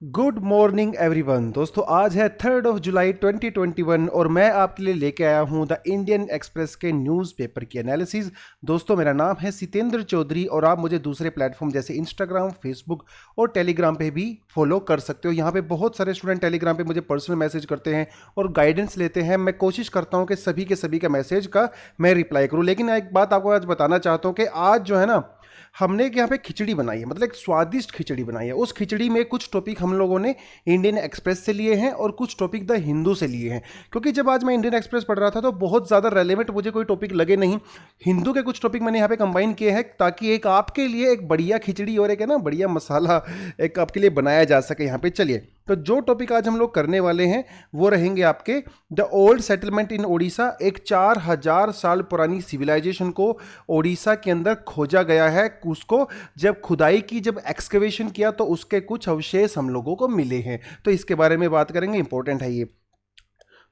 Good morning everyone. दोस्तों आज है 3 जुलाई 2021 और मैं आपके लिए लेके आया हूं द इंडियन एक्सप्रेस के न्यूज़पेपर की एनालिसिस। दोस्तों मेरा नाम है सितेंद्र चौधरी और आप मुझे दूसरे प्लेटफॉर्म जैसे इंस्टाग्राम, फेसबुक और टेलीग्राम पे भी फॉलो कर सकते हो। यहाँ पे बहुत सारे स्टूडेंट टेलीग्राम पे मुझे पर्सनल मैसेज करते हैं और गाइडेंस लेते हैं। मैं कोशिश करता हूँ कि सभी के सभी का मैसेज का मैं रिप्लाई करूँ, लेकिन एक बात आपको आज बताना चाहता हूँ कि आज जो है ना, हमने यहाँ पे खिचड़ी बनाई है, मतलब एक स्वादिष्ट खिचड़ी बनाई है। उस खिचड़ी में कुछ टॉपिक हम लोगों ने इंडियन एक्सप्रेस से लिए हैं और कुछ टॉपिक द हिंदू से लिए हैं, क्योंकि जब आज मैं इंडियन एक्सप्रेस पढ़ रहा था तो बहुत ज़्यादा रेलेवेंट मुझे कोई टॉपिक लगे नहीं। हिंदू के कुछ टॉपिक मैंने यहाँ पे कंबाइन किए हैं ताकि एक आपके लिए एक बढ़िया खिचड़ी और एक है ना बढ़िया मसाला एक आपके लिए बनाया जा सके यहाँ पे। चलिए, तो जो टॉपिक आज हम लोग करने वाले हैं वो रहेंगे आपके the old settlement in Odisha. एक 4000 साल पुरानी सिविलाइजेशन को ओडिशा के अंदर खोजा गया है। उसको जब खुदाई की, जब एक्सकवेशन किया तो उसके कुछ अवशेष हम लोगों को मिले हैं, तो इसके बारे में बात करेंगे, इंपॉर्टेंट है ये।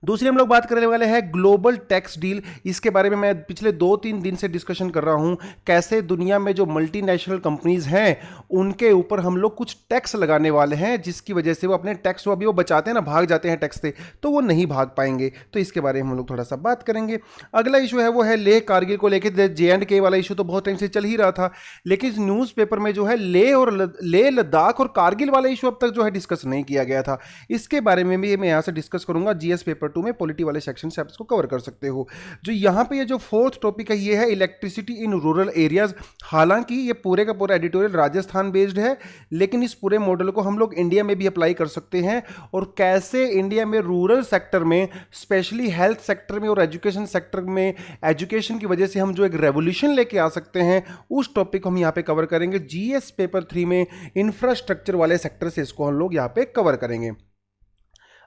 दूसरी हम लोग बात करने वाले हैं ग्लोबल टैक्स डील। इसके बारे में मैं पिछले 2-3 दिन से डिस्कशन कर रहा हूं, कैसे दुनिया में जो मल्टीनेशनल कंपनीज हैं उनके ऊपर हम लोग कुछ टैक्स लगाने वाले हैं, जिसकी वजह से वो अपने टैक्स वो अभी वो बचाते हैं ना, भाग जाते हैं टैक्स से, तो वो नहीं भाग पाएंगे। तो इसके बारे में हम लोग थोड़ा सा बात करेंगे। अगला इशू है वो है लेह कारगिल को लेकर। JNK वाला इशू तो बहुत टाइम से चल ही रहा था, लेकिन न्यूज़पेपर में जो है लेह लद्दाख और कारगिल वाला इशू अब तक जो है डिस्कस नहीं किया गया था। इसके बारे में भी मैं यहाँ से डिस्कस करूंगा। GS पेपर 2 में पॉलिटी वाले सेक्शन से आप इसको कवर कर सकते हो। जो यहाँ पे ये जो फोर्थ टॉपिक है ये है इलेक्ट्रिसिटी इन रूरल एरियाज। हालांकि ये पूरे का पूरा एडिटोरियल राजस्थान बेस्ड है, लेकिन इस पूरे मॉडल को हम लोग इंडिया में भी अप्लाई कर सकते हैं और कैसे इंडिया में रूरल सेक्टर में, स्पेशली हेल्थ सेक्टर में और एजुकेशन सेक्टर में, एजुकेशन की वजह से हम जो एक रेवोल्यूशन लेके आ सकते हैं, उस टॉपिक को हम यहाँ पे कवर करेंगे। GS पेपर 3 में इंफ्रास्ट्रक्चर वाले सेक्टर से इसको हम लोग यहाँ पे कवर करेंगे।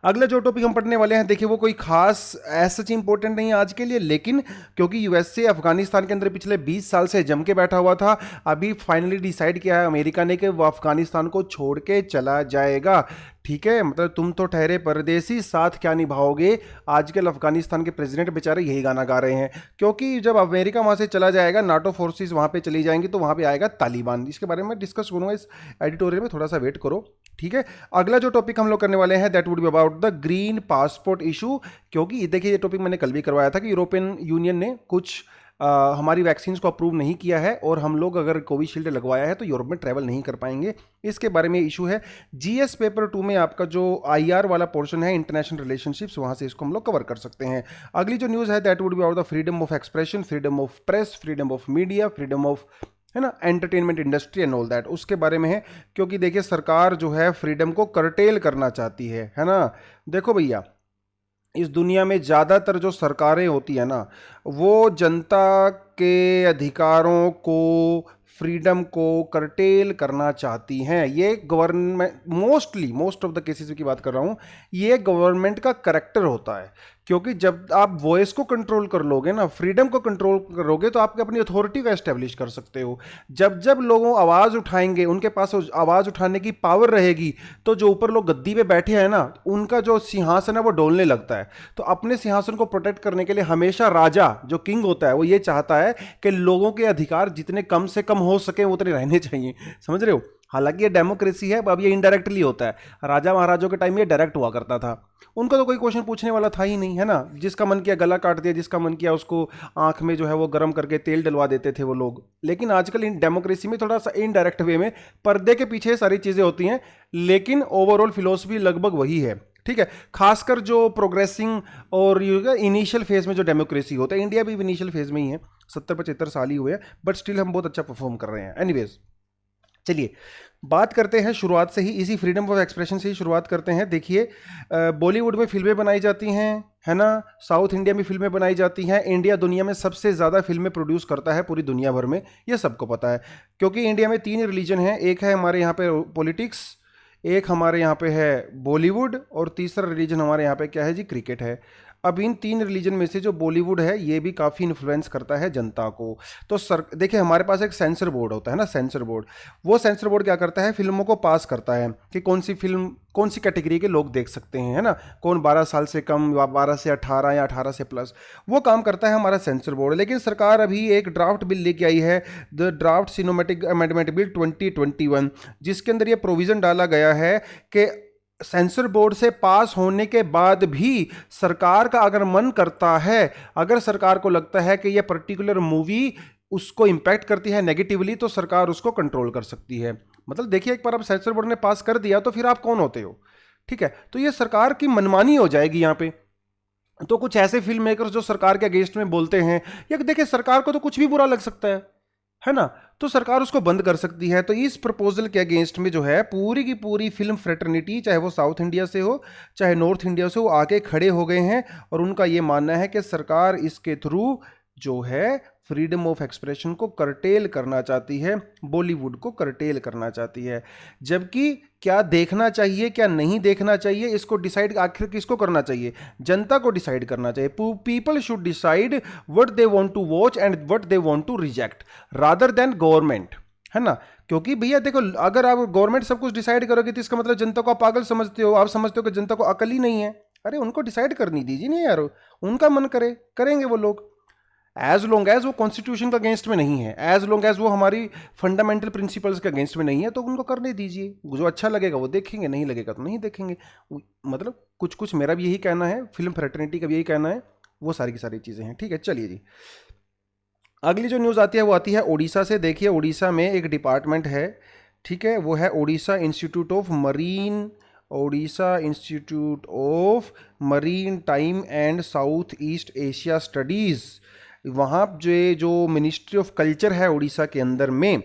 अगला जो टॉपिक हम पढ़ने वाले हैं, देखिए वो कोई खास ऐसा चीज इंपॉर्टेंट नहीं है आज के लिए, लेकिन क्योंकि यूएसए अफगानिस्तान के अंदर पिछले 20 साल से जम के बैठा हुआ था, अभी फाइनली डिसाइड किया है अमेरिका ने कि वो अफगानिस्तान को छोड़ के चला जाएगा। ठीक है, मतलब तुम तो ठहरे परदेसी, साथ क्या निभाओगे। आजकल अफगानिस्तान के प्रेसिडेंट बेचारे यही गाना गा रहे हैं, क्योंकि जब अमेरिका वहां से चला जाएगा, नाटो फोर्सेस वहां पे चली जाएंगी, तो वहां पे आएगा तालिबान। इसके बारे में डिस्कस करूंगा इस एडिटोरियल में, थोड़ा सा वेट करो। ठीक है, अगला जो टॉपिक हम लोग करने वाले हैं that would be about the green passport issue. क्योंकि देखिए ये टॉपिक मैंने कल भी करवाया था कि यूरोपियन यूनियन ने कुछ हमारी वैक्सीन को अप्रूव नहीं किया है और हम लोग अगर कोविशील्ड लगवाया है तो यूरोप में ट्रैवल नहीं कर पाएंगे। इसके बारे में इशू है। GS पेपर 2 में आपका जो IR वाला पोर्शन है, इंटरनेशनल रिलेशनशिप्स, वहां से इसको हम लोग कवर कर सकते हैं। अगली जो न्यूज़ है that would be about the freedom of expression, freedom of press, freedom of media, freedom of है ना entertainment industry and all that, उसके बारे में है। क्योंकि देखिए सरकार जो है फ्रीडम को कर्टेल करना चाहती है ना। देखो भैया, इस दुनिया में ज़्यादातर जो सरकारें होती है ना, वो जनता के अधिकारों को, फ्रीडम को कर्टेल करना चाहती हैं। ये government most of the cases की बात कर रहा हूँ, ये गवर्नमेंट का करेक्टर होता है। क्योंकि जब आप वॉइस को कंट्रोल कर लोगे ना, फ्रीडम को कंट्रोल करोगे, तो आप अपनी अथॉरिटी को एस्टेब्लिश कर सकते हो। जब जब लोगों आवाज़ उठाएंगे, उनके पास आवाज़ उठाने की पावर रहेगी, तो जो ऊपर लोग गद्दी पे बैठे हैं ना, उनका जो सिंहासन है वो डोलने लगता है। तो अपने सिंहासन को प्रोटेक्ट करने के लिए हमेशा राजा जो किंग होता है वो ये चाहता है कि लोगों के अधिकार जितने कम से कम हो सके उतने रहने चाहिए। समझ रहे हो? हालांकि ये डेमोक्रेसी है, अब ये इनडायरेक्टली होता है। राजा महाराजों के टाइम ये डायरेक्ट हुआ करता था, उनको तो कोई क्वेश्चन पूछने वाला था ही नहीं, है ना। जिसका मन किया गला काट दिया, जिसका मन किया उसको आंख में जो है वो गर्म करके तेल डलवा देते थे वो लोग। लेकिन आजकल इन डेमोक्रेसी में थोड़ा सा इनडायरेक्ट वे में पर्दे के पीछे सारी चीज़ें होती हैं, लेकिन ओवरऑल फिलोसफी लगभग वही है। ठीक है, खासकर जो प्रोग्रेसिंग और इनिशियल फेज में जो डेमोक्रेसी होता है, इंडिया भी इनिशियल फेज में ही है, 70-75 साल ही हुए हैं, बट स्टिल हम बहुत अच्छा परफॉर्म कर रहे हैं। एनीवेज, चलिए बात करते हैं शुरुआत से ही, इसी फ्रीडम ऑफ एक्सप्रेशन से ही शुरुआत करते हैं। देखिए बॉलीवुड में फिल्में बनाई जाती हैं, है ना, साउथ इंडिया में फिल्में बनाई जाती हैं। इंडिया दुनिया में सबसे ज़्यादा फिल्में प्रोड्यूस करता है पूरी दुनिया भर में, ये सबको पता है। क्योंकि इंडिया में 3 रिलीजन हैं, एक है हमारे यहाँ पे पॉलिटिक्स, एक हमारे यहाँ पे है बॉलीवुड, और तीसरा रिलीजन हमारे यहाँ पे क्या है जी, क्रिकेट है। अब इन 3 रिलीजन में से जो बॉलीवुड है ये भी काफ़ी इन्फ्लुएंस करता है जनता को। तो सर देखिए, हमारे पास एक सेंसर बोर्ड होता है ना, सेंसर बोर्ड। वो सेंसर बोर्ड क्या करता है, फिल्मों को पास करता है कि कौन सी फिल्म कौन सी कैटेगरी के लोग देख सकते हैं, है ना, कौन 12 साल से कम, 12 से 18 या 18 से प्लस, वो काम करता है हमारा सेंसर बोर्ड। लेकिन सरकार अभी एक ड्राफ्ट बिल लेके आई है, the draft cinematic amendment bill 2021, जिसके अंदर ये प्रोविज़न डाला गया है कि सेंसर बोर्ड से पास होने के बाद भी सरकार का अगर मन करता है, अगर सरकार को लगता है कि यह पर्टिकुलर मूवी उसको इम्पैक्ट करती है नेगेटिवली, तो सरकार उसको कंट्रोल कर सकती है। मतलब देखिए, एक बार अब सेंसर बोर्ड ने पास कर दिया तो फिर आप कौन होते हो, ठीक है। तो ये सरकार की मनमानी हो जाएगी यहाँ पे। तो कुछ ऐसे फिल्म मेकर्स जो सरकार के अगेंस्ट में बोलते हैं, या देखिए सरकार को तो कुछ भी बुरा लग सकता है ना, तो सरकार उसको बंद कर सकती है। तो इस प्रपोजल के अगेंस्ट में जो है पूरी की पूरी फिल्म फ्रेटर्निटी, चाहे वो साउथ इंडिया से हो चाहे नॉर्थ इंडिया से हो, आके खड़े हो गए हैं और उनका ये मानना है कि सरकार इसके थ्रू जो है फ्रीडम ऑफ एक्सप्रेशन को करटेल करना चाहती है, बॉलीवुड को करटेल करना चाहती है। जबकि क्या देखना चाहिए क्या नहीं देखना चाहिए, इसको डिसाइड आखिर किसको करना चाहिए, जनता को डिसाइड करना चाहिए। People should decide what they want to watch and what they want to reject rather than government, है ना। क्योंकि भैया देखो, अगर आप गवर्नमेंट सब कुछ डिसाइड करोगे तो इसका मतलब जनता को आप पागल समझते हो, आप समझते हो कि जनता को अकल ही नहीं है। अरे उनको डिसाइड करनी दीजिए ना यार, उनका मन करे करेंगे वो लोग, एज लॉन्ग एज वो कॉन्स्टिट्यूशन का अगेंस्ट में नहीं है, एज लॉन्ग एज वो हमारी फंडामेंटल प्रिंसिपल्स के अगेंस्ट में नहीं है, तो उनको करने दीजिए। जो अच्छा लगेगा वो देखेंगे, नहीं लगेगा तो नहीं देखेंगे। मतलब कुछ कुछ मेरा भी यही कहना है, फिल्म फ्रेटर्निटी का भी यही कहना है, वो सारी की सारी चीज़ें हैं, ठीक है। चलिए जी, अगली जो न्यूज़ आती है वो आती है उड़ीसा से। देखिए, उड़ीसा में एक डिपार्टमेंट है, ठीक है, वो है Orissa institute of marine, Orissa institute of marine time and south east Asia studies. वहाँ जो मिनिस्ट्री ऑफ कल्चर है उड़ीसा के अंदर में,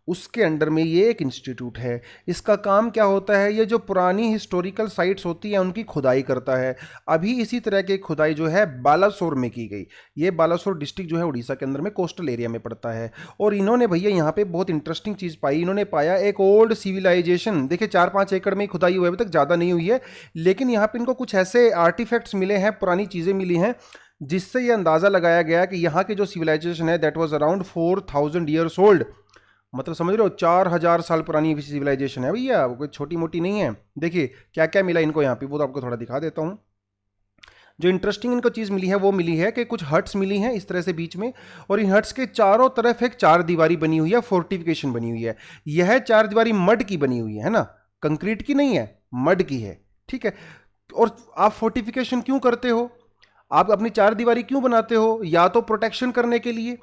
उसके अंडर में ये एक इंस्टीट्यूट है। इसका काम क्या होता है, ये जो पुरानी हिस्टोरिकल साइट्स होती हैं उनकी खुदाई करता है। अभी इसी तरह की खुदाई जो है बालासोर में की गई। ये बालासोर डिस्ट्रिक्ट जो है उड़ीसा के अंदर में कोस्टल एरिया में पड़ता है। और इन्होंने भैया यहाँ पे बहुत इंटरेस्टिंग चीज़ पाई। इन्होंने पाया एक ओल्ड सिविलाइजेशन, देखिए 4-5 एकड़ में खुदाई हुई है, अभी तक ज़्यादा नहीं हुई है, लेकिन यहाँ पे इनको कुछ ऐसे आर्टिफैक्ट्स मिले हैं, पुरानी चीज़ें मिली हैं, जिससे ये अंदाज़ा लगाया गया कि यहाँ की जो सिविलाइजेशन है that was around 4000 years old. मतलब समझ रहे हो, 4000 साल पुरानी सिविलाइजेशन है भैया, वो कोई छोटी मोटी नहीं है। देखिए क्या क्या मिला इनको यहाँ पे, वो तो आपको थोड़ा दिखा देता हूँ। जो इंटरेस्टिंग इनको चीज़ मिली है वो मिली है कि कुछ हट्स मिली हैं इस तरह से बीच में, और इन हट्स के चारों तरफ एक 4 दीवारी बनी हुई है, फोर्टिफिकेशन बनी हुई है। यह 4 दीवारी मड की बनी हुई है ना, कंक्रीट की नहीं है, मड की है, ठीक है। और आप फोर्टिफिकेशन क्यों करते हो, आप अपनी 4 दीवारी क्यों बनाते हो, या तो प्रोटेक्शन करने के लिए,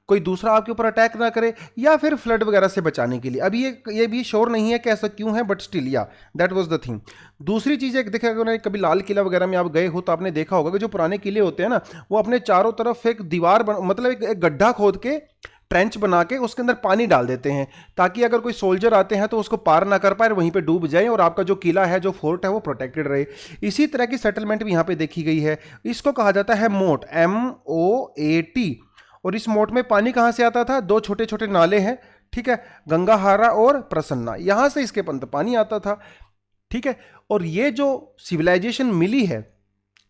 कोई दूसरा आपके ऊपर अटैक ना करे, या फिर फ्लड वगैरह से बचाने के लिए। अभी ये भी श्योर नहीं है कि ऐसा क्यों है, बट स्टिल या दैट वाज द थिंग। दूसरी चीज़ एक देखिए, अगर कभी लाल किला वगैरह में आप गए हो तो आपने देखा होगा कि जो पुराने किले होते हैं ना, वो अपने चारों तरफ एक दीवार मतलब एक गड्ढा खोद के, ट्रेंच बना के उसके अंदर पानी डाल देते हैं, ताकि अगर कोई सोल्जर आते हैं तो उसको पार ना कर पाए, वहीं पे डूब जाए, और आपका जो किला है, जो फोर्ट है, वो प्रोटेक्टेड रहे। इसी तरह की सेटलमेंट भी यहाँ पे देखी गई है। इसको कहा जाता है मोट, MOAT। और इस मोट में पानी कहाँ से आता था, 2 छोटे छोटे नाले हैं, ठीक है, गंगाहारा और प्रसन्ना, यहाँ से इसके पंत पानी आता था, ठीक है। और ये जो सिविलाइजेशन मिली है,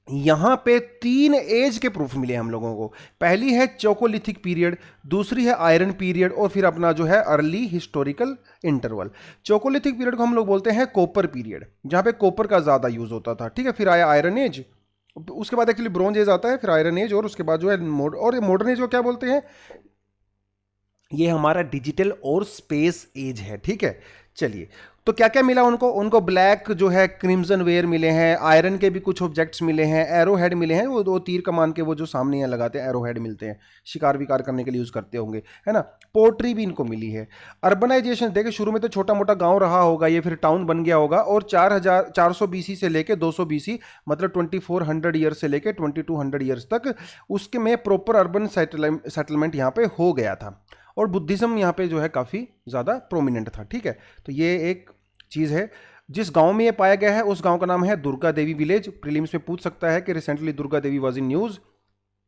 यहाँ पे 3 एज के प्रूफ मिले हम लोगों को। पहली है चोकोलिथिक पीरियड, दूसरी है आयरन पीरियड, और फिर अपना जो है अर्ली हिस्टोरिकल इंटरवल। चोकोलिथिक पीरियड को हम लोग बोलते हैं कॉपर पीरियड, जहाँ पे कॉपर का ज़्यादा यूज़ होता था, ठीक है। फिर आया आयरन एज, उसके बाद एक्चुअली ब्रोंज एज आता है, फिर आयरन एज, और उसके बाद जो है और मॉडर्न एज को क्या बोलते हैं, ये हमारा डिजिटल और स्पेस एज है, ठीक है। चलिए, तो क्या क्या मिला उनको ब्लैक जो है क्रिम्सन वेयर मिले हैं, आयरन के भी कुछ ऑब्जेक्ट्स मिले हैं, एरो हेड मिले हैं, वो 2 तीर कमान के वो जो सामने यहाँ लगाते हैं, एरो हेड मिलते हैं, शिकार विकार करने के लिए यूज़ करते होंगे, है ना। पोट्री भी इनको मिली है। अर्बनाइजेशन देखिए, शुरू में तो छोटा मोटा गांव रहा होगा, ये फिर टाउन बन गया होगा, और 400 BC से लेके 200 BC, मतलब 2400 ईयर्स से लेके 2200 ईयर्स तक उसके में प्रॉपर अर्बन सेटलमेंट यहाँ पे हो गया था, और बुद्धिज्म यहाँ पे जो है काफ़ी ज़्यादा प्रोमिनेंट था, ठीक है। तो ये एक चीज़ है। जिस गांव में ये पाया गया है उस गांव का नाम है दुर्गा देवी विलेज। प्रीलिम्स में पूछ सकता है कि recently Durga Devi was in news,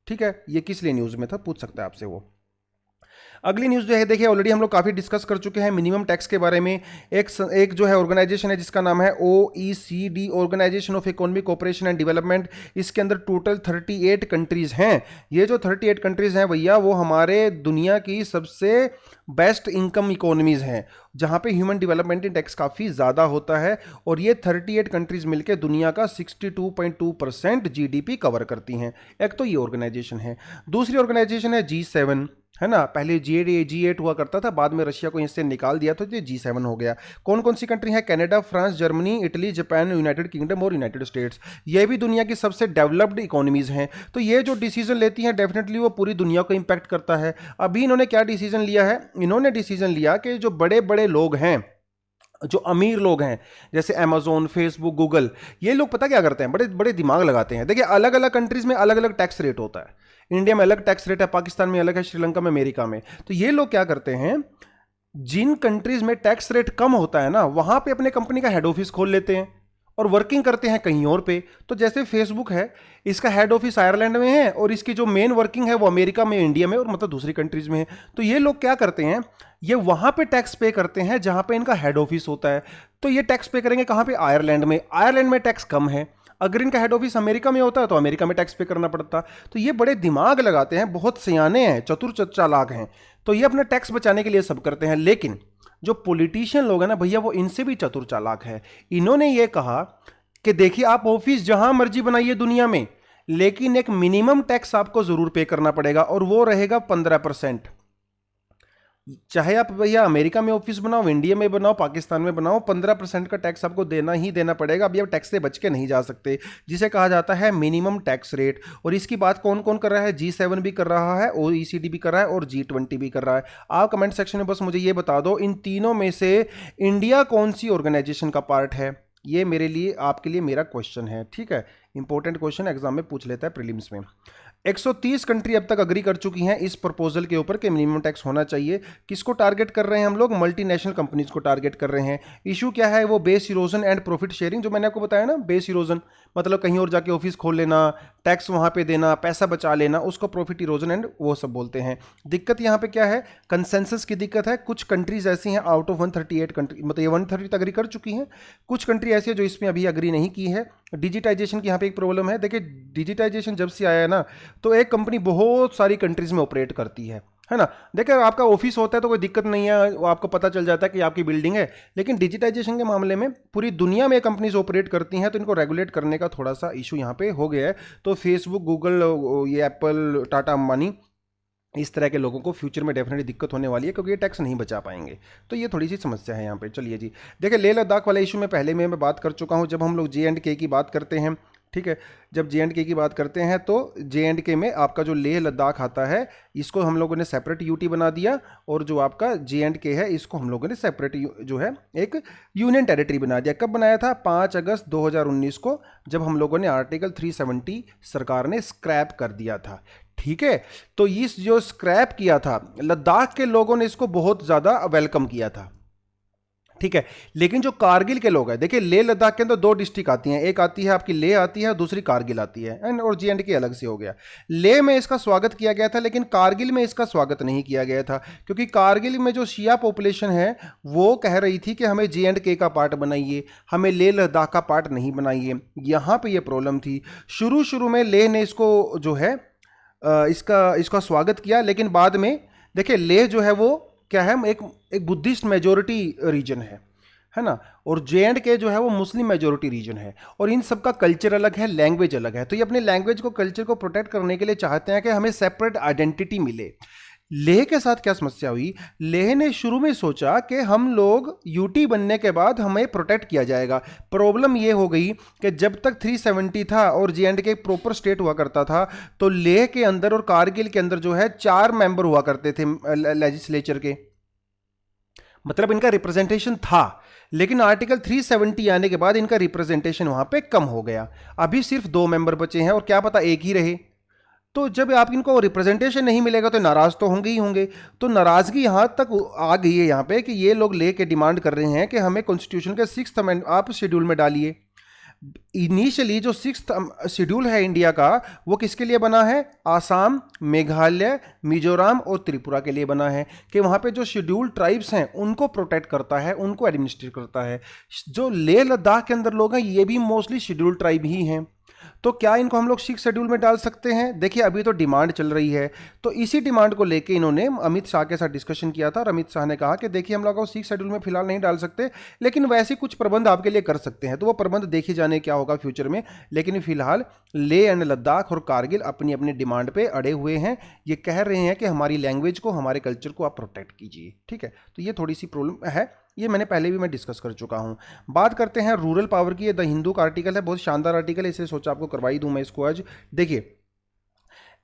ठीक है, ये किस लिए न्यूज़ में था, पूछ सकता है आपसे वो। अगली न्यूज़ जो है देखिए, ऑलरेडी हम लोग काफ़ी डिस्कस कर चुके हैं मिनिमम टैक्स के बारे में। एक जो है ऑर्गेनाइजेशन है जिसका नाम है OECD, organisation of economic cooperation and development. इसके अंदर टोटल 38 कंट्रीज हैं। ये जो 38 कंट्रीज हैं भैया, वो हमारे दुनिया की सबसे बेस्ट इनकम इकोनॉमीज हैं, जहां पे ह्यूमन डेवलपमेंट टैक्स काफ़ी ज़्यादा होता है। और ये 38 कंट्रीज मिलकर दुनिया का 62.2% GDP कवर करती हैं। एक तो ये ऑर्गेनाइजेशन है। दूसरी ऑर्गेनाइजेशन है G7, है ना। पहले G8 हुआ करता था, बाद में रशिया को इससे निकाल दिया तो ये G7 हो गया। कौन कौन सी कंट्री है? Canada, France, Germany, Italy, Japan, United kingdom और यूनाइटेड स्टेट्स। ये भी दुनिया की सबसे डेवलप्ड इकोनॉमीज हैं। तो ये जो डिसीजन लेती हैं डेफिनेटली वो पूरी दुनिया को इंपैक्ट करता है। अभी इन्होंने क्या डिसीजन लिया है? इन्होंने डिसीजन लिया कि जो बड़े बड़े लोग हैं, जो अमीर लोग हैं, जैसे अमेजोन, फेसबुक, गूगल, ये लोग पता क्या करते हैं? बड़े बड़े दिमाग लगाते हैं। देखिए, अलग अलग कंट्रीज में अलग अलग टैक्स रेट होता है। इंडिया में अलग टैक्स रेट है, पाकिस्तान में अलग है, श्रीलंका में, अमेरिका में। तो ये लोग क्या करते हैं, जिन कंट्रीज में टैक्स रेट कम होता है ना, वहां पे अपने कंपनी का हेड ऑफिस खोल लेते हैं और वर्किंग करते हैं कहीं और पे। तो जैसे फेसबुक है, इसका हेड ऑफिस आयरलैंड में है और इसकी जो मेन वर्किंग है वो अमेरिका में, इंडिया में और मतलब दूसरी कंट्रीज में है। तो ये लोग क्या करते हैं, ये वहां पे टैक्स पे करते हैं जहां पे इनका हेड ऑफिस होता है। तो ये टैक्स पे करेंगे कहां पे? आयरलैंड में। आयरलैंड में टैक्स कम है। अगर इनका हेड ऑफिस अमेरिका में होता है तो अमेरिका में टैक्स पे करना पड़ता। तो ये बड़े दिमाग लगाते हैं, बहुत सियाने हैं, चतुर चालाक हैं। तो ये अपना टैक्स बचाने के लिए सब करते हैं। लेकिन जो पॉलिटिशियन लोग हैं ना भैया, वो इनसे भी चतुर चालाक है। इन्होंने ये कहा कि देखिए, आप ऑफिस जहां मर्जी बनाइए दुनिया में, लेकिन एक मिनिमम टैक्स आपको जरूर पे करना पड़ेगा और वो रहेगा 15%। चाहे आप भैया अमेरिका में ऑफिस बनाओ, इंडिया में बनाओ, पाकिस्तान में बनाओ, 15% का टैक्स आपको देना ही देना पड़ेगा। अभी आप टैक्स से बच के नहीं जा सकते, जिसे कहा जाता है मिनिमम टैक्स रेट। और इसकी बात कौन कौन कर रहा है? G7 भी कर रहा है, OECD भी कर रहा है और G20 भी कर रहा है। आप कमेंट सेक्शन में बस मुझे ये बता दो, इन तीनों में से इंडिया कौन सी ऑर्गेनाइजेशन का पार्ट है? ये मेरे लिए, आपके लिए मेरा क्वेश्चन है, ठीक है। इंपॉर्टेंट क्वेश्चन एग्जाम में पूछ लेता है प्रीलिम्स में। 130 कंट्री अब तक अग्री कर चुकी हैं इस प्रपोजल के ऊपर कि मिनिमम टैक्स होना चाहिए। किसको टारगेट कर रहे हैं हम लोग? मल्टीनेशनल कंपनीज को टारगेट कर रहे हैं। इशू क्या है? वो base erosion and profit sharing, जो मैंने आपको बताया ना। बेस इरोजन मतलब कहीं और जाके ऑफिस खोल लेना, टैक्स वहां पे देना, पैसा बचा लेना, उसको प्रॉफिट इरोजन एंड वो सब बोलते हैं। दिक्कत यहाँ पे क्या है? कंसेंसस की दिक्कत है। कुछ कंट्रीज ऐसी हैं आउट ऑफ 138 कंट्री, मतलब ये 130 तक अग्री कर चुकी हैं। कुछ कंट्री ऐसी है जो इसमें अभी अग्री नहीं की है। डिजिटाइजेशन की यहाँ पे एक प्रॉब्लम है। देखिए, डिजिटाइजेशन जब से आया है ना, तो एक कंपनी बहुत सारी कंट्रीज में ऑपरेट करती है ना। देखिए, आपका ऑफिस होता है तो कोई दिक्कत नहीं है, वो आपको पता चल जाता है कि आपकी बिल्डिंग है। लेकिन डिजिटाइजेशन के मामले में पूरी दुनिया में कंपनीज ऑपरेट करती हैं, तो इनको रेगुलेट करने का थोड़ा सा इशू यहाँ पे हो गया है। तो फेसबुक, गूगल, ये एप्पल, टाटा, अंबानी, इस तरह के लोगों को फ्यूचर में डेफिनेटली दिक्कत होने वाली है, क्योंकि ये टैक्स नहीं बचा पाएंगे। तो ये थोड़ी सी समस्या है यहाँ पे। चलिए जी, देखिए, लेह लद्दाख वाले इशू में पहले मैं बात कर चुका हूँ। जब हम लोग J&K की बात करते हैं, ठीक है, जब J&K की बात करते हैं तो J&K में आपका जो लेह लद्दाख आता है, इसको हम लोगों ने सेपरेट यूटी बना दिया। और जो आपका J&K है, इसको हम लोगों ने सेपरेट जो है एक यूनियन टेरिटरी बना दिया। कब बनाया था? 5 अगस्त 2019 को, जब हम लोगों ने आर्टिकल 370 सरकार ने स्क्रैप कर दिया था। ठीक है, तो इस जो स्क्रैप किया था, लद्दाख के लोगों ने इसको बहुत ज़्यादा वेलकम किया था, ठीक है। लेकिन जो कारगिल के लोग हैं, देखिए, लेह लद्दाख के अंदर 2 डिस्ट्रिक्ट आती हैं, एक आती है आपकी लेह आती है, दूसरी कारगिल आती है, एंड और J&K अलग से हो गया। लेह में इसका स्वागत किया गया था, लेकिन कारगिल में इसका स्वागत नहीं किया गया था, क्योंकि कारगिल में जो शिया पॉपुलेशन है वो कह रही थी कि हमें J&K का पार्ट बनाइए, हमें लेह लद्दाख का पार्ट नहीं बनाइए। यहाँ पर यह प्रॉब्लम थी। शुरू में लेह ने इसको जो है इसका स्वागत किया, लेकिन बाद में देखिए, लेह जो है वो क्या है, एक बुद्धिस्ट मेजोरिटी रीजन है ना। और J&K जो है वो मुस्लिम मेजोरिटी रीजन है, और इन सब का कल्चर अलग है, लैंग्वेज अलग है। तो ये अपने लैंग्वेज को, कल्चर को प्रोटेक्ट करने के लिए चाहते हैं कि हमें सेपरेट आइडेंटिटी मिले। लेह के साथ क्या समस्या हुई? लेह ने शुरू में सोचा कि हम लोग यूटी बनने के बाद हमें प्रोटेक्ट किया जाएगा। प्रॉब्लम यह हो गई कि जब तक 370 था और J&K एक प्रॉपर स्टेट हुआ करता था, तो लेह के अंदर और कारगिल के अंदर जो है 4 मेंबर हुआ करते थे लेजिस्लेचर के, मतलब इनका रिप्रेजेंटेशन था। लेकिन आर्टिकल 370 आने के बाद इनका रिप्रेजेंटेशन वहां पे कम हो गया। अभी सिर्फ 2 मेंबर बचे हैं, और क्या पता एक ही रहे। तो जब आप इनको रिप्रेजेंटेशन नहीं मिलेगा तो नाराज तो होंगे ही होंगे। तो नाराजगी यहां तक आ गई है यहाँ पे कि ये लोग लेके डिमांड कर रहे हैं कि हमें कॉन्स्टिट्यूशन के 6th अमेंडमेंट आप शेड्यूल में डालिए। इनिशियली जो 6th शेड्यूल है इंडिया का, वो किसके लिए बना है? आसाम, मेघालय, मिजोरम और त्रिपुरा के लिए बना है, कि वहाँ पे जो शेड्यूल ट्राइब्स हैं उनको प्रोटेक्ट करता है, उनको एडमिनिस्ट्रेट करता है। जो लेह लद्दाख के अंदर लोग हैं ये भी मोस्टली शेड्यूल ट्राइब ही हैं। तो क्या इनको हम लोग 6 शेड्यूल में डाल सकते हैं? देखिए अभी तो डिमांड चल रही है, तो इसी डिमांड को लेके इन्होंने अमित शाह के साथ डिस्कशन किया था और अमित शाह ने कहा कि देखिए हम लोग को 6 शेड्यूल में फिलहाल नहीं डाल सकते, लेकिन वैसे कुछ प्रबंध आपके लिए कर सकते हैं। तो वो प्रबंध देखे जाने क्या होगा फ्यूचर में, लेकिन फिलहाल लेह एंड लद्दाख और कारगिल अपनी अपनी डिमांड पे अड़े हुए हैं। ये कह रहे हैं कि हमारी लैंग्वेज को, हमारे कल्चर को आप प्रोटेक्ट कीजिए। ठीक है, तो ये थोड़ी सी प्रॉब्लम है, ये मैंने पहले भी मैं डिस्कस कर चुका हूं। बात करते हैं रूरल पावर की। ये द हिंदू का आर्टिकल है, बहुत शानदार आर्टिकल है, इसे सोचा आपको करवाई दूं मैं इसको आज। देखिए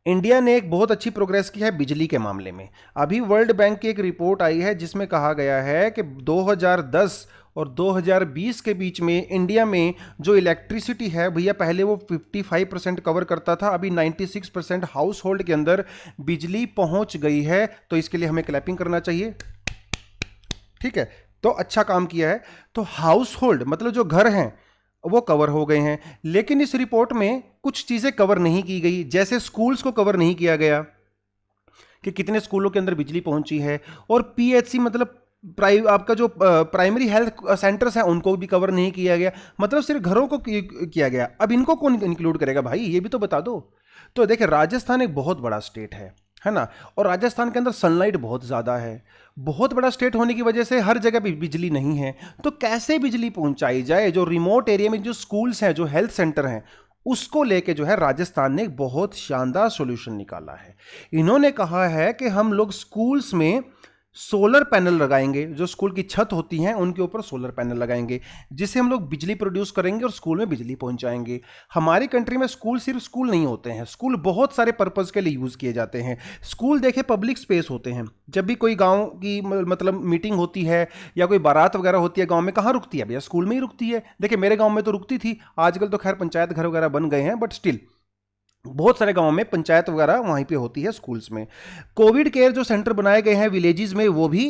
इंडिया ने एक बहुत अच्छी प्रोग्रेस की है बिजली के मामले में। अभी वर्ल्ड बैंक की एक रिपोर्ट आई है जिसमें कहा गया है कि 2010 और 2020 के बीच में इंडिया में जो इलेक्ट्रिसिटी है भैया, पहले वो 55% कवर करता था, अभी 96% हाउस होल्ड के अंदर बिजली पहुंच गई है। तो इसके लिए हमें क्लैपिंग करना चाहिए। ठीक है, तो अच्छा काम किया है। तो हाउस होल्ड मतलब जो घर हैं वो कवर हो गए हैं, लेकिन इस रिपोर्ट में कुछ चीजें कवर नहीं की गई। जैसे स्कूल्स को कवर नहीं किया गया कि कितने स्कूलों के अंदर बिजली पहुंची है, और पीएचसी मतलब आपका जो प्राइमरी हेल्थ सेंटर्स हैं उनको भी कवर नहीं किया गया, मतलब सिर्फ घरों को किया गया। अब इनको कौन इंक्लूड करेगा भाई, ये भी तो बता दो। तो देखिए राजस्थान एक बहुत बड़ा स्टेट है ना, और राजस्थान के अंदर सनलाइट बहुत ज़्यादा है। बहुत बड़ा स्टेट होने की वजह से हर जगह बिजली नहीं है, तो कैसे बिजली पहुंचाई जाए? जो रिमोट एरिया में जो स्कूल्स हैं, जो हेल्थ सेंटर हैं, उसको लेके जो है राजस्थान ने एक बहुत शानदार सॉल्यूशन निकाला है। इन्होंने कहा है कि हम लोग स्कूल्स में सोलर पैनल लगाएंगे, जो स्कूल की छत होती हैं उनके ऊपर सोलर पैनल लगाएंगे, जिससे हम लोग बिजली प्रोड्यूस करेंगे और स्कूल में बिजली पहुंचाएंगे। हमारी कंट्री में स्कूल सिर्फ स्कूल नहीं होते हैं, स्कूल बहुत सारे पर्पस के लिए यूज़ किए जाते हैं। स्कूल देखे पब्लिक स्पेस होते हैं। जब भी कोई गांव की मतलब मीटिंग होती है या कोई बारात वगैरह होती है गाँव में, कहाँ रुकती है भैया? स्कूल में ही रुकती है। देखिए मेरे गाँव में तो रुकती थी, आजकल तो खैर पंचायत घर वगैरह बन गए हैं, बट स्टिल बहुत सारे गांवों में पंचायत वगैरह वहीं पे होती है, स्कूल्स में। कोविड केयर जो सेंटर बनाए गए हैं विलेजेस में, वो भी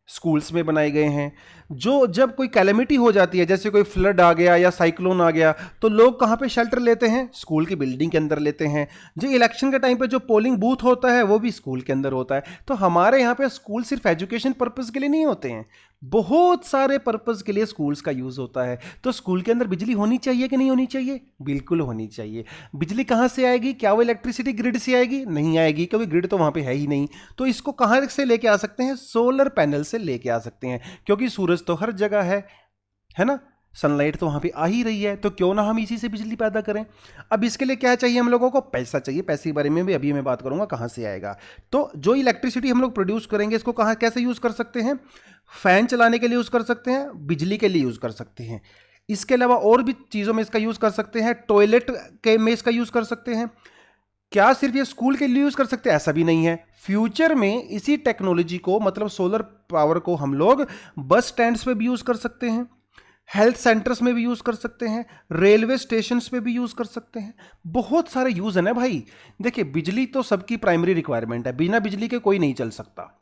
स्कूल्स में बनाए गए हैं। जो जब कोई कैलेमिटी हो जाती है, जैसे कोई फ्लड आ गया या साइक्लोन आ गया, तो लोग कहाँ पे शेल्टर लेते हैं? स्कूल की बिल्डिंग के अंदर लेते हैं। जो इलेक्शन के टाइम पे जो पोलिंग बूथ होता है वो भी स्कूल के अंदर होता है। तो हमारे यहाँ पे स्कूल सिर्फ एजुकेशन पर्पज़ के लिए नहीं होते हैं, बहुत सारे पर्पज़ के लिए स्कूल्स का यूज़ होता है। तो स्कूल के अंदर बिजली होनी चाहिए कि नहीं होनी चाहिए? बिल्कुल होनी चाहिए। बिजली कहाँ से आएगी? क्या वो इलेक्ट्रिसिटी ग्रिड से आएगी? नहीं आएगी, क्योंकि ग्रिड तो वहाँ पे है ही नहीं। तो इसको कहाँ से लेके आ सकते हैं? सोलर पैनल से लेके आ सकते हैं, क्योंकि सूरज तो हर जगह है ना, सनलाइट तो वहां पे आ ही रही है, तो क्यों ना हम इसी से बिजली पैदा करें। अब इसके लिए क्या चाहिए हम लोगों को? पैसा चाहिए। पैसे के बारे में भी अभी मैं बात करूंगा कहां से आएगा। तो जो इलेक्ट्रिसिटी हम लोग प्रोड्यूस करेंगे इसको कहां कैसे यूज कर सकते हैं? फैन चलाने के लिए यूज कर सकते हैं, बिजली के लिए यूज कर सकते हैं। इसके अलावा और भी चीजों में इसका यूज कर सकते हैं, टॉयलेट के में इसका यूज कर सकते हैं। क्या सिर्फ ये स्कूल के लिए यूज कर सकते हैं? ऐसा भी नहीं है। फ्यूचर में इसी टेक्नोलॉजी को मतलब सोलर पावर को हम लोग बस स्टैंड्स पे भी यूज कर सकते हैं, हेल्थ सेंटर्स में भी यूज कर सकते हैं, रेलवे स्टेशंस पे भी यूज कर सकते हैं। बहुत सारे यूज है ना भाई। देखिए बिजली तो सबकी प्राइमरी रिक्वायरमेंट है, बिना बिजली के कोई नहीं चल सकता।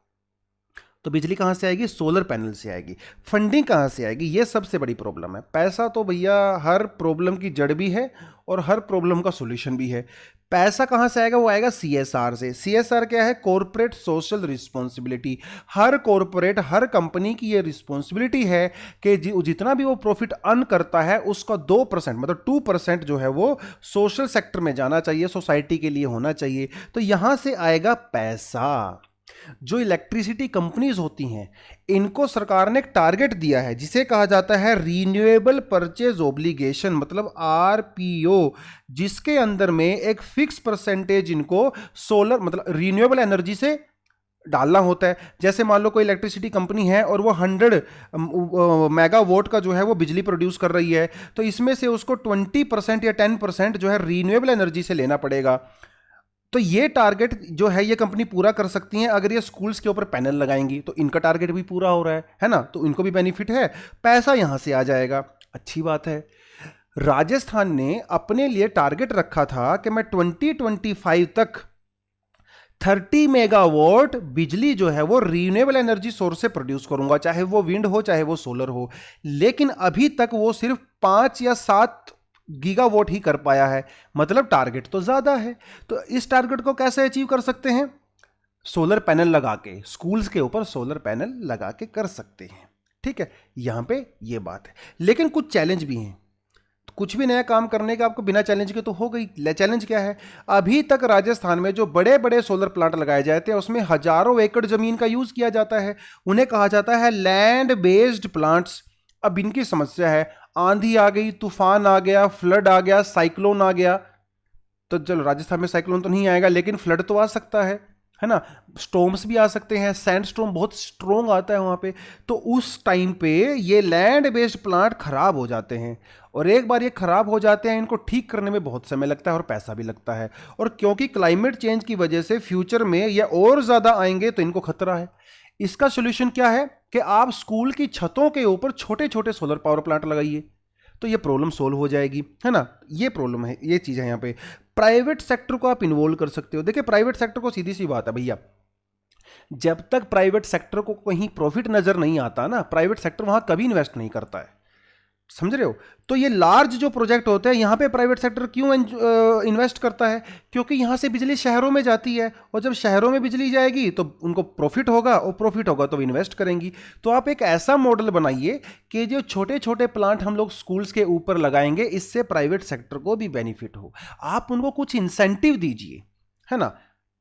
तो बिजली कहाँ से आएगी? सोलर पैनल से आएगी। फंडिंग कहाँ से आएगी? ये सबसे बड़ी प्रॉब्लम है। पैसा तो भैया हर प्रॉब्लम की जड़ भी है और हर प्रॉब्लम का सॉल्यूशन भी है। पैसा कहाँ से आएगा? वो आएगा सीएसआर से। सीएसआर क्या है? Corporate social responsibility. हर कॉर्पोरेट, हर कंपनी की ये रिस्पॉन्सिबिलिटी है कि जितना भी वो प्रॉफिट अर्न करता है उसका 2% मतलब 2% जो है वो सोशल सेक्टर में जाना चाहिए, सोसाइटी के लिए होना चाहिए। तो यहां से आएगा पैसा। जो इलेक्ट्रिसिटी कंपनीज होती हैं इनको सरकार ने एक टारगेट दिया है जिसे कहा जाता है रीन्यूएबल परचेज ऑब्लिगेशन मतलब आरपीओ, जिसके अंदर में एक फिक्स परसेंटेज इनको सोलर मतलब रीन्यूएबल एनर्जी से डालना होता है। जैसे मान लो कोई इलेक्ट्रिसिटी कंपनी है और वो 100 मेगावाट का जो है वो बिजली प्रोड्यूस कर रही है, तो इसमें से उसको 20% या 10% जो है रीन्यूएबल एनर्जी से लेना पड़ेगा। तो ये टारगेट जो है ये कंपनी पूरा कर सकती है अगर ये स्कूल्स के ऊपर पैनल लगाएंगी, तो इनका टारगेट भी पूरा हो रहा है ना, तो इनको भी बेनिफिट है, पैसा यहां से आ जाएगा। अच्छी बात है। राजस्थान ने अपने लिए टारगेट रखा था कि मैं 2025 तक 30 मेगावाट बिजली जो है वो रीन्यूएबल एनर्जी सोर्स से प्रोड्यूस करूंगा, चाहे वो विंड हो चाहे वो सोलर हो। लेकिन अभी तक वो सिर्फ 5 या 7 गीगावाट ही कर पाया है, मतलब टारगेट तो ज़्यादा है। तो इस टारगेट को कैसे अचीव कर सकते हैं? सोलर पैनल लगा के, स्कूल्स के ऊपर सोलर पैनल लगा के कर सकते हैं। ठीक है, यहां पे ये बात है। लेकिन कुछ चैलेंज भी हैं। कुछ भी नया काम करने का आपको बिना चैलेंज के तो हो गई। चैलेंज क्या है? अभी तक राजस्थान में जो बड़े बड़े सोलर प्लांट लगाए जाते हैं उसमें हजारों एकड़ जमीन का यूज किया जाता है, उन्हें कहा जाता है लैंड बेस्ड प्लांट्स। अब इनकी समस्या है, आंधी आ गई, तूफान आ गया, फ्लड आ गया, साइक्लोन आ गया। तो चलो राजस्थान में साइक्लोन तो नहीं आएगा, लेकिन फ्लड तो आ सकता है ना, स्टॉर्म्स भी आ सकते हैं, सैंड स्टॉर्म बहुत स्ट्रोंग आता है वहां पे। तो उस टाइम पे ये लैंड बेस्ड प्लांट खराब हो जाते हैं, और एक बार ये खराब हो जाते हैं, इनको ठीक करने में बहुत समय लगता है और पैसा भी लगता है। और क्योंकि क्लाइमेट चेंज की वजह से फ्यूचर में ये और ज्यादा आएंगे, तो इनको खतरा है। इसका सोल्यूशन क्या है कि आप स्कूल की छतों के ऊपर छोटे छोटे सोलर पावर प्लांट लगाइए, तो ये प्रॉब्लम सोल्व हो जाएगी, है ना। ये प्रॉब्लम है, ये चीज़ है यहाँ पे। प्राइवेट सेक्टर को आप इन्वॉल्व कर सकते हो। देखिए प्राइवेट सेक्टर को, सीधी सी बात है भैया, जब तक प्राइवेट सेक्टर को कहीं प्रॉफिट नजर नहीं आता ना, प्राइवेट सेक्टर वहां कभी इन्वेस्ट नहीं करता है, समझ रहे हो। तो ये लार्ज जो प्रोजेक्ट होते हैं, यहां पे प्राइवेट सेक्टर क्यों इन्वेस्ट करता है? क्योंकि यहां से बिजली शहरों में जाती है, और जब शहरों में बिजली जाएगी तो उनको प्रॉफिट होगा, और प्रॉफिट होगा तो वो इन्वेस्ट करेंगी। तो आप एक ऐसा मॉडल बनाइए कि जो छोटे छोटे प्लांट हम लोग स्कूल्स के ऊपर लगाएंगे, इससे प्राइवेट सेक्टर को भी बेनिफिट हो। आप उनको कुछ इंसेंटिव दीजिए, है ना,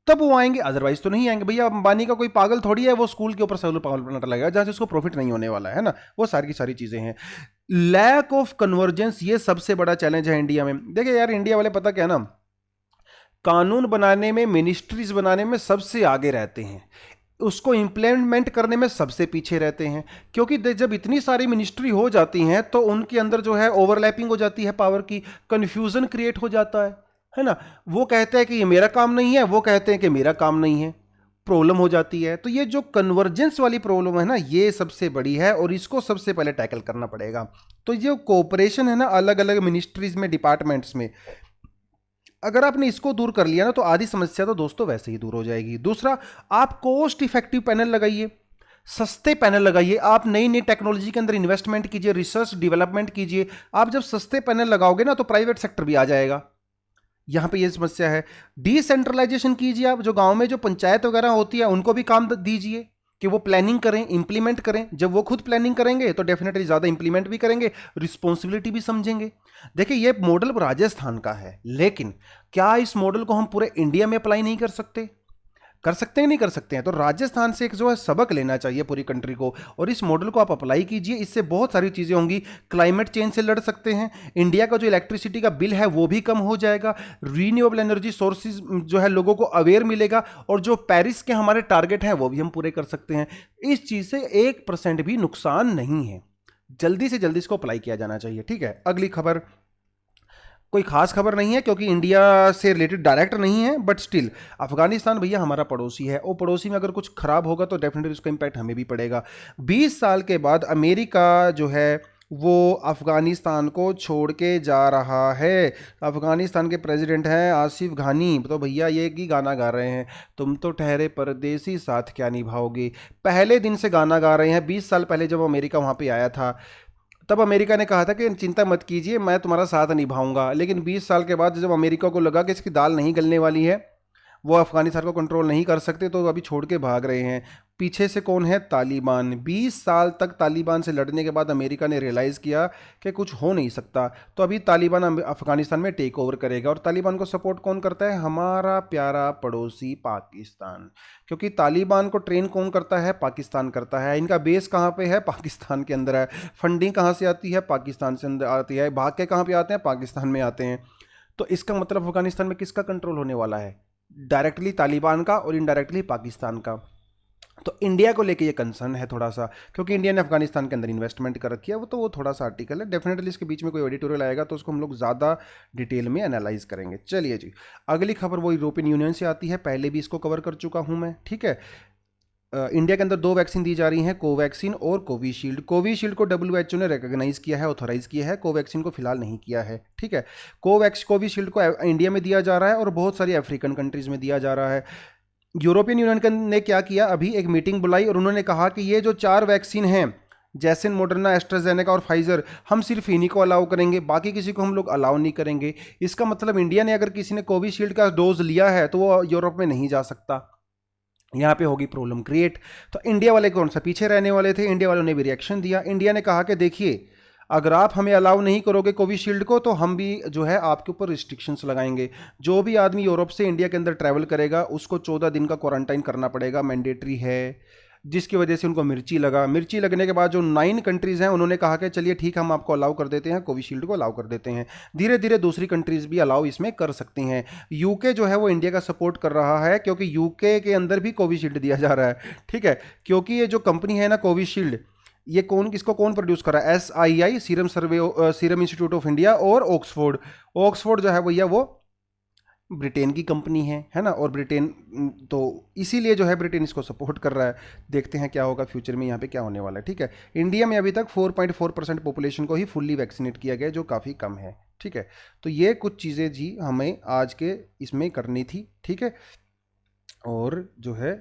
तब वो आएंगे, अदरवाइज तो नहीं आएंगे। भैया अंबानी का कोई पागल थोड़ी है वो स्कूल के ऊपर सोलर पावर प्लांट लगाएगा जहां से उसको प्रॉफिट नहीं होने वाला है ना। वो सारी की सारी चीजें हैं। लैक ऑफ कन्वर्जेंस, ये सबसे बड़ा चैलेंज है इंडिया में। देखिए यार, इंडिया वाले पता क्या ना, कानून बनाने में, मिनिस्ट्रीज बनाने में सबसे आगे रहते हैं, उसको इंप्लीमेंट करने में सबसे पीछे रहते हैं। क्योंकि जब इतनी सारी मिनिस्ट्री हो जाती हैं तो उनके अंदर जो है ओवरलैपिंग हो जाती है पावर की, कंफ्यूजन क्रिएट हो जाता है ना। वो कहते हैं कि ये मेरा काम नहीं है, वो कहते हैं कि मेरा काम नहीं है, प्रॉब्लम हो जाती है। तो ये जो कन्वर्जेंस वाली प्रॉब्लम है ना, ये सबसे बड़ी है, और इसको सबसे पहले टैकल करना पड़ेगा। तो जो कोऑपरेशन है ना अलग अलग मिनिस्ट्रीज में, डिपार्टमेंट्स में, अगर आपने इसको दूर कर लिया ना, तो आधी समस्या तो दोस्तों वैसे ही दूर हो जाएगी। दूसरा, आप कॉस्ट इफेक्टिव पैनल लगाइए, सस्ते पैनल लगाइए। आप नई नई टेक्नोलॉजी के अंदर इन्वेस्टमेंट कीजिए, रिसर्च डेवलपमेंट कीजिए। आप जब सस्ते पैनल लगाओगे ना, तो प्राइवेट सेक्टर भी आ जाएगा। यहां पे ये समस्या है। डिसेंट्रलाइजेशन कीजिए, आप जो गांव में जो पंचायत वगैरह होती है उनको भी काम दीजिए कि वो प्लानिंग करें, इंप्लीमेंट करें। जब वो खुद प्लानिंग करेंगे तो डेफिनेटली ज़्यादा इंप्लीमेंट भी करेंगे, रिस्पॉन्सिबिलिटी भी समझेंगे। देखिए ये मॉडल राजस्थान का है, लेकिन क्या इस मॉडल को हम पूरे इंडिया में अप्लाई नहीं कर सकते? कर सकते हैं, नहीं कर सकते हैं? तो राजस्थान से एक जो है सबक लेना चाहिए पूरी कंट्री को, और इस मॉडल को आप अप्लाई कीजिए। इससे बहुत सारी चीज़ें होंगी। क्लाइमेट चेंज से लड़ सकते हैं, इंडिया का जो इलेक्ट्रिसिटी का बिल है वो भी कम हो जाएगा, रीन्यूएबल एनर्जी सोर्सेज जो है लोगों को अवेयर मिलेगा, और जो पेरिस के हमारे टारगेट हैं वो भी हम पूरे कर सकते हैं। इस चीज़ से 1% भी नुकसान नहीं है। जल्दी से जल्दी इसको अप्लाई किया जाना चाहिए। ठीक है, अगली खबर कोई खास खबर नहीं है क्योंकि इंडिया से रिलेटेड डायरेक्ट नहीं है, बट स्टिल अफगानिस्तान भैया हमारा पड़ोसी है, और पड़ोसी में अगर कुछ खराब होगा तो डेफिनेटली उसका इम्पैक्ट हमें भी पड़ेगा। 20 साल के बाद अमेरिका जो है वो अफगानिस्तान को छोड़ के जा रहा है। अफगानिस्तान के प्रेसिडेंट हैं आसिफ घानी। तो भैया ये ही गाना गा रहे हैं, तुम तो ठहरे परदेसी साथ क्या निभाओगे। पहले दिन से गाना गा रहे हैं। 20 साल पहले जब अमेरिका वहाँ पे आया था, तब अमेरिका ने कहा था कि चिंता मत कीजिए, मैं तुम्हारा साथ निभाऊंगा। लेकिन 20 साल के बाद जब अमेरिका को लगा कि इसकी दाल नहीं गलने वाली है, वो अफगानिस्तान को कंट्रोल नहीं कर सकते, तो अभी छोड़ के भाग रहे हैं। पीछे से कौन है? तालिबान। 20 साल तक तालिबान से लड़ने के बाद अमेरिका ने रियलाइज़ किया कि कुछ हो नहीं सकता, तो अभी तालिबान अफगानिस्तान में टेक ओवर करेगा। और तालिबान को सपोर्ट कौन करता है? हमारा प्यारा पड़ोसी पाकिस्तान। क्योंकि तालिबान को ट्रेन कौन करता है? पाकिस्तान करता है। इनका बेस कहाँ पे है? पाकिस्तान के अंदर है। फंडिंग कहाँ से आती है? पाकिस्तान से अंदर आती है। भाग के कहाँ पे आते हैं? पाकिस्तान में आते हैं। तो इसका मतलब अफगानिस्तान में किसका कंट्रोल होने वाला है? डायरेक्टली तालिबान का और इनडायरेक्टली पाकिस्तान का। तो इंडिया को लेके ये कंसर्न है थोड़ा सा, क्योंकि इंडिया ने अफगानिस्तान के अंदर इन्वेस्टमेंट कर रखी है। वो थोड़ा सा आर्टिकल है। डेफिनेटली इसके बीच में कोई एडिटोरियल आएगा तो उसको हम लोग ज़्यादा डिटेल में एनालाइज करेंगे। चलिए जी, अगली खबर वो यूरोपियन यूनियन से आती है। पहले भी इसको कवर कर चुका हूँ मैं, ठीक है। इंडिया के अंदर 2 वैक्सीन दी जा रही हैं, कोवैक्सीन और कोविशील्ड। कोविशील्ड को WHO ने रिकॉग्नाइज किया है, ऑथोराइज किया है, कोवैक्सीन को फिलहाल नहीं किया है, ठीक है। कोविशील्ड को इंडिया में दिया जा रहा है और बहुत सारी अफ्रीकन कंट्रीज में दिया जा रहा है। यूरोपियन यूनियन ने क्या किया, अभी एक मीटिंग बुलाई और उन्होंने कहा कि ये जो 4 वैक्सीन हैं, जैसे मॉडर्ना, एस्ट्राजेनेका और फाइजर, हम सिर्फ इन्हीं को अलाउ करेंगे, बाकी किसी को हम लोग अलाउ नहीं करेंगे। इसका मतलब इंडिया ने अगर किसी ने कोविशील्ड का डोज लिया है तो वो यूरोप में नहीं जा सकता, यहाँ पे होगी प्रॉब्लम क्रिएट। तो इंडिया वाले कौन सा पीछे रहने वाले थे, इंडिया वालों ने भी रिएक्शन दिया। इंडिया ने कहा कि देखिए अगर आप हमें अलाउ नहीं करोगे कोविशील्ड को तो हम भी जो है आपके ऊपर रिस्ट्रिक्शंस लगाएंगे। जो भी आदमी यूरोप से इंडिया के अंदर ट्रैवल करेगा उसको 14 दिन का क्वारंटाइन करना पड़ेगा, मैंडेटरी है, जिसकी वजह से उनको मिर्ची लगा। मिर्ची लगने के बाद जो 9 कंट्रीज़ हैं उन्होंने कहा कि चलिए ठीक, हम आपको अलाउ कर देते हैं, कोविशील्ड को अलाउ कर देते हैं। धीरे धीरे दूसरी कंट्रीज़ भी अलाउ इसमें कर सकती हैं। यूके जो है वो इंडिया का सपोर्ट कर रहा है क्योंकि यूके के अंदर भी कोविशील्ड दिया जा रहा है, ठीक है। क्योंकि ये जो कंपनी है ना कोविशील्ड, ये इसको कौन प्रोड्यूस कर रहा है, SII, serum institute of India और ऑक्सफोर्ड जो है भैया वो ब्रिटेन की कंपनी है ना। और ब्रिटेन तो इसीलिए जो है ब्रिटेन इसको सपोर्ट कर रहा है। देखते हैं क्या होगा फ्यूचर में, यहाँ पे क्या होने वाला है, ठीक है। इंडिया में अभी तक 4.4% पॉपुलेशन को ही फुल्ली वैक्सीनेट किया गया, जो काफ़ी कम है, ठीक है। तो ये कुछ चीज़ें जी हमें आज के इसमें करनी थी, ठीक है। और जो है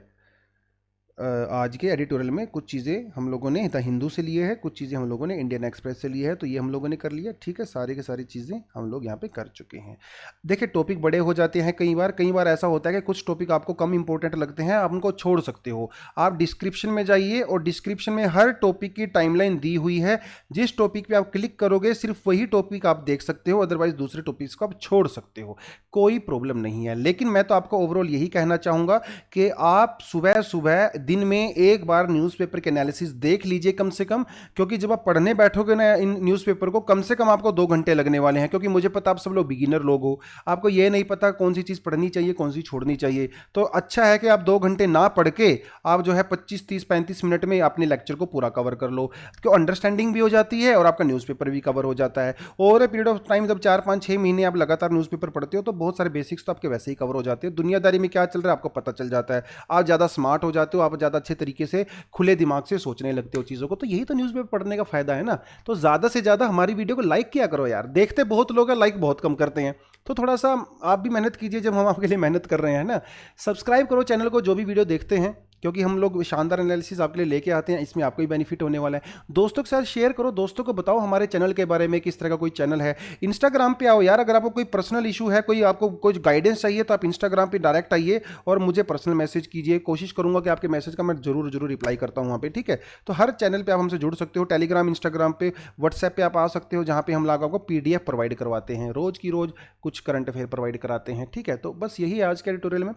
आज के एडिटोरियल में कुछ चीज़ें हम लोगों ने द हिंदू से लिए हैं, कुछ चीज़ें हम लोगों ने इंडियन एक्सप्रेस से लिए हैं, तो ये हम लोगों ने कर लिया, ठीक है। सारी की सारी चीज़ें हम लोग यहाँ पे कर चुके हैं। देखिए टॉपिक बड़े हो जाते हैं कई बार ऐसा होता है कि कुछ टॉपिक आपको कम इंपॉर्टेंट लगते हैं, आप उनको छोड़ सकते हो। आप डिस्क्रिप्शन में जाइए और डिस्क्रिप्शन में हर टॉपिक की टाइमलाइन दी हुई है। जिस टॉपिक पर आप क्लिक करोगे सिर्फ वही टॉपिक आप देख सकते हो, अदरवाइज दूसरे टॉपिक्स को आप छोड़ सकते हो, कोई प्रॉब्लम नहीं है। लेकिन मैं तो आपको ओवरऑल यही कहना चाहूँगा कि आप सुबह सुबह दिन में एक बार न्यूज़पेपर के एनालिसिस देख लीजिए कम से कम, क्योंकि जब आप पढ़ने बैठोगे ना इन न्यूज़पेपर को, कम से कम आपको 2 घंटे लगने वाले हैं। क्योंकि मुझे पता आप सब लोग बिगिनर लोग हो, आपको ये नहीं पता कौन सी चीज़ पढ़नी चाहिए कौन सी छोड़नी चाहिए। तो अच्छा है कि आप 2 घंटे ना पढ़ के आप जो है 25, 30, 35 मिनट में अपने लेक्चर को पूरा कवर कर लो, क्यों अंडरस्टैंडिंग भी हो जाती है और आपका न्यूज़पेपर भी कवर हो जाता है। Over a period of time जब 4, 5, 6 महीने आप लगातार न्यूज़पेपर पढ़ते हो तो बहुत सारे बेसिक्स तो आपके वैसे ही कवर हो जाते हैं। दुनियादारी में क्या चल रहा है आपको पता चल जाता है, आप ज़्यादा स्मार्ट हो जाते हो, आप ज़्यादा अच्छे तरीके से खुले दिमाग से सोचने लगते हो चीज़ों को। तो यही तो न्यूज़पेपर पढ़ने का फायदा है ना। तो ज़्यादा से ज़्यादा हमारी वीडियो को लाइक किया करो यार, देखते बहुत लोग हैं, लाइक बहुत कम करते हैं। तो थोड़ा सा आप भी मेहनत कीजिए जब हम आपके लिए मेहनत कर रहे हैं ना। सब्सक्राइब करो चैनल को जो भी वीडियो देखते हैं, क्योंकि हम लोग शानदार एनालिसिस आपके लिए लेके आते हैं, इसमें आपको ही बेनिफिट होने वाला है। दोस्तों के साथ शेयर करो, दोस्तों को बताओ हमारे चैनल के बारे में, किस तरह का कोई चैनल है। इंस्टाग्राम पे आओ यार, अगर आपको कोई पर्सनल इशू है, कोई आपको कुछ गाइडेंस चाहिए तो आप इंस्टाग्राम पे डायरेक्ट आइए और मुझे पर्सनल मैसेज कीजिए। कोशिश करूंगा कि आपके मैसेज का मैं जरूर रिप्लाई करता हूँ वहाँ पे, ठीक है। तो हर चैनल पर आप हमसे जुड़ सकते हो, टेलीग्राम, इंस्टाग्राम पे, व्हाट्सएप पे आप आ सकते हो, जहाँ पे हम लोग आपको PDF प्रोवाइड करवाते हैं, रोज़ की रोज़ कुछ करंट अफेयर प्रोवाइड कराते हैं, ठीक है। तो बस यही है आज के एडिटोरियल में।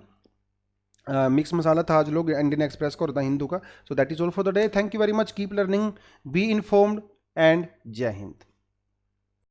मिक्स मसाला था आज लोग इंडियन एक्सप्रेस का और द हिंदू का। So that is all for the day. Thank you very much, keep learning, be informed and जय हिंद।